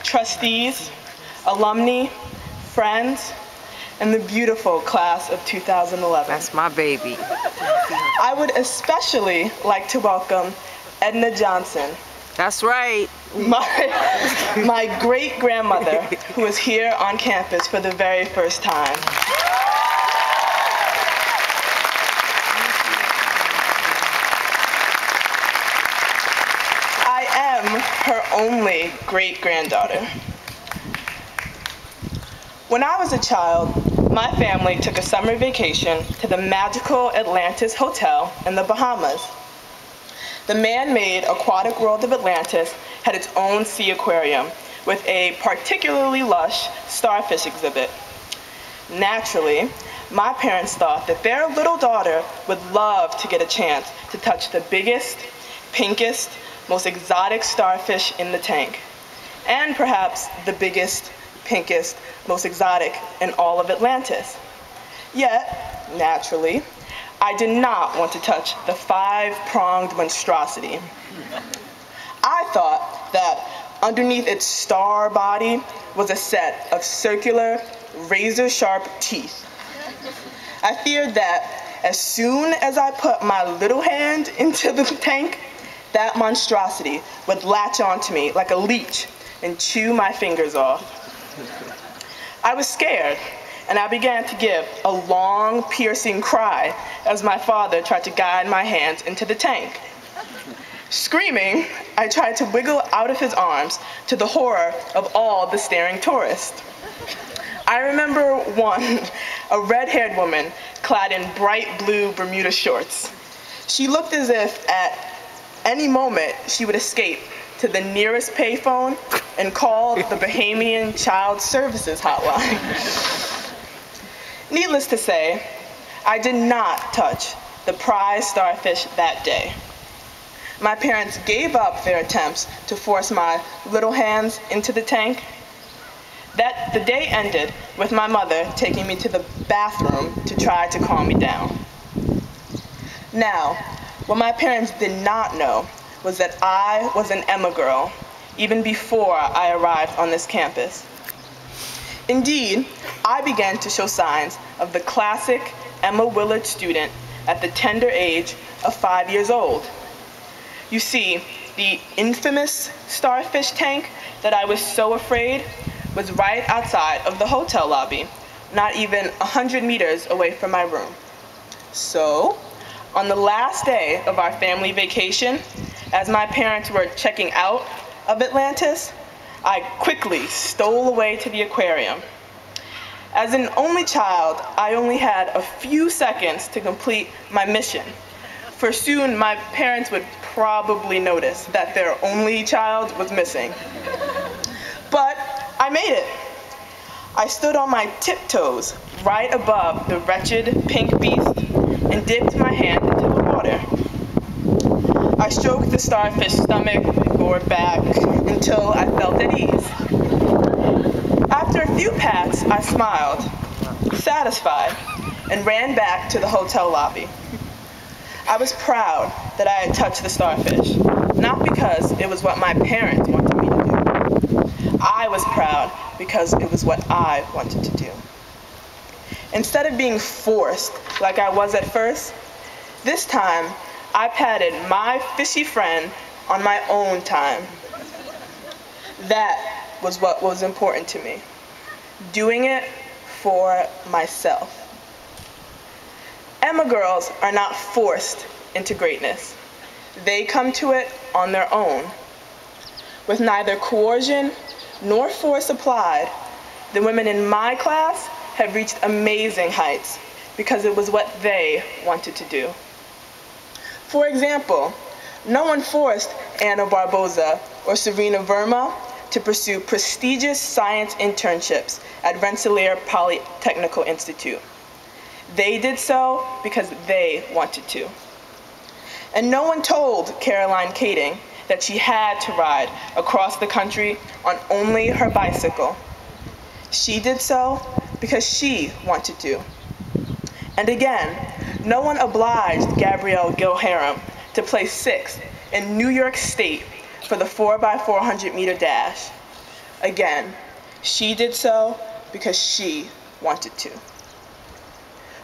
trustees, alumni, friends, and the beautiful class of 2011. That's my baby. I would especially like to welcome Edna Johnson. That's right. My great-grandmother, who is here on campus for the very first time. I am her only great-granddaughter. When I was a child, my family took a summer vacation to the magical Atlantis Hotel in the Bahamas. The man-made aquatic world of Atlantis had its own sea aquarium with a particularly lush starfish exhibit. Naturally, my parents thought that their little daughter would love to get a chance to touch the biggest, pinkest, most exotic starfish in the tank, and perhaps the biggest, pinkest, most exotic in all of Atlantis. Yet, naturally, I did not want to touch the 5-pronged monstrosity. I thought that underneath its star body was a set of circular, razor-sharp teeth. I feared that as soon as I put my little hand into the tank, that monstrosity would latch onto me like a leech and chew my fingers off. I was scared, and I began to give a long, piercing cry as my father tried to guide my hands into the tank. Screaming, I tried to wiggle out of his arms to the horror of all the staring tourists. I remember one, a red-haired woman clad in bright blue Bermuda shorts. She looked as if at any moment she would escape to the nearest payphone and call the Bahamian Child Services Hotline. Needless to say, I did not touch the prize starfish that day. My parents gave up their attempts to force my little hands into the tank. The day ended with my mother taking me to the bathroom to try to calm me down. Now, what my parents did not know was that I was an Emma girl even before I arrived on this campus. Indeed, I began to show signs of the classic Emma Willard student at the tender age of 5 years old. You see, the infamous starfish tank that I was so afraid was right outside of the hotel lobby, not even 100 meters away from my room. So, on the last day of our family vacation, as my parents were checking out of Atlantis, I quickly stole away to the aquarium. As an only child, I only had a few seconds to complete my mission, for soon my parents would probably notice that their only child was missing. But I made it. I stood on my tiptoes right above the wretched pink beast and dipped my hand into the water. I stroked the starfish's stomach or back until I felt at ease. After a few pats, I smiled, satisfied, and ran back to the hotel lobby. I was proud that I had touched the starfish, not because it was what my parents wanted me to do. I was proud because it was what I wanted to do. Instead of being forced like I was at first, this time I patted my fishy friend on my own time. That was what was important to me. Doing it for myself. Emma girls are not forced into greatness. They come to it on their own. With neither coercion nor force applied, the women in my class have reached amazing heights because it was what they wanted to do. For example, no one forced Anna Barboza or Serena Verma to pursue prestigious science internships at Rensselaer Polytechnical Institute. They did so because they wanted to. And no one told Caroline Kading that she had to ride across the country on only her bicycle. She did so because she wanted to. And again, no one obliged Gabrielle Gilharam to place 6th in New York State for the 4x400 meter dash. Again, she did so because she wanted to.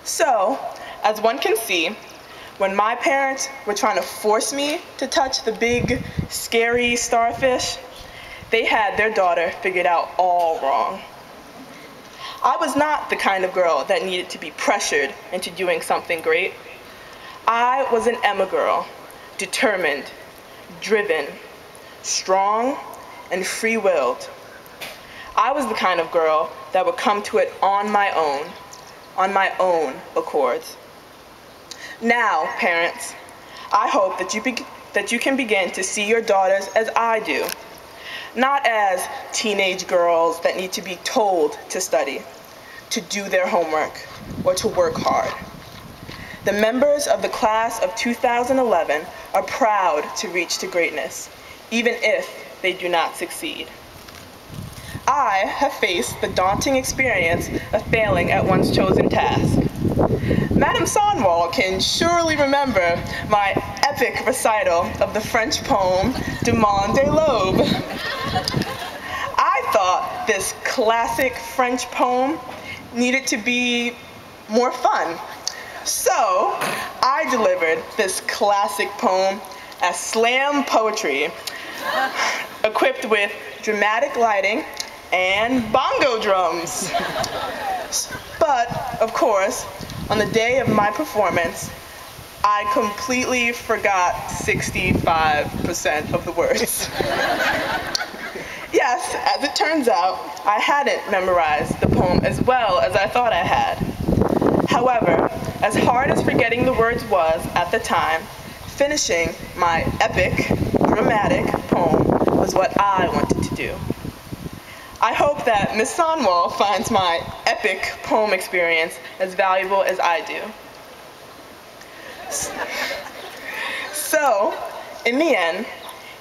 So, as one can see, when my parents were trying to force me to touch the big, scary starfish, they had their daughter figured out all wrong. I was not the kind of girl that needed to be pressured into doing something great. I was an Emma girl, determined, driven, strong, and free-willed. I was the kind of girl that would come to it on my own accords. Now, parents, I hope that you can begin to see your daughters as I do, not as teenage girls that need to be told to study, to do their homework, or to work hard. The members of the class of 2011 are proud to reach to greatness, even if they do not succeed. I have faced the daunting experience of failing at one's chosen task. Madame Sonwall can surely remember my epic recital of the French poem Demande de l'Aube. I thought this classic French poem needed to be more fun. So I delivered this classic poem as slam poetry, equipped with dramatic lighting and bongo drums. But, of course, on the day of my performance, I completely forgot 65% of the words. Yes, as it turns out, I hadn't memorized the poem as well as I thought I had. However, as hard as forgetting the words was at the time, finishing my epic, dramatic poem was what I wanted to do. I hope that Ms. Sonwall finds my epic poem experience as valuable as I do. So, in the end,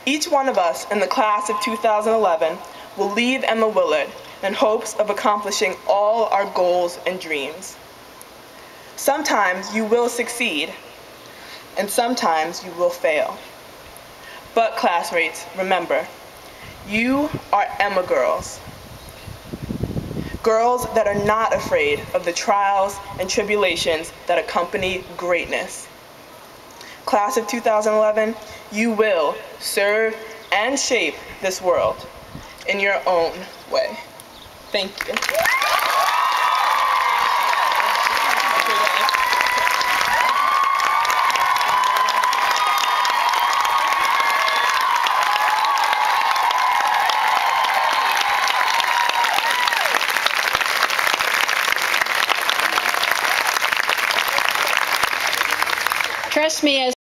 each one of us in the class of 2011 will leave Emma Willard in hopes of accomplishing all our goals and dreams. Sometimes you will succeed, and sometimes you will fail. But classmates, remember, you are Emma girls. Girls that are not afraid of the trials and tribulations that accompany greatness. Class of 2011, you will serve and shape this world in your own way. Thank you. Trust me, as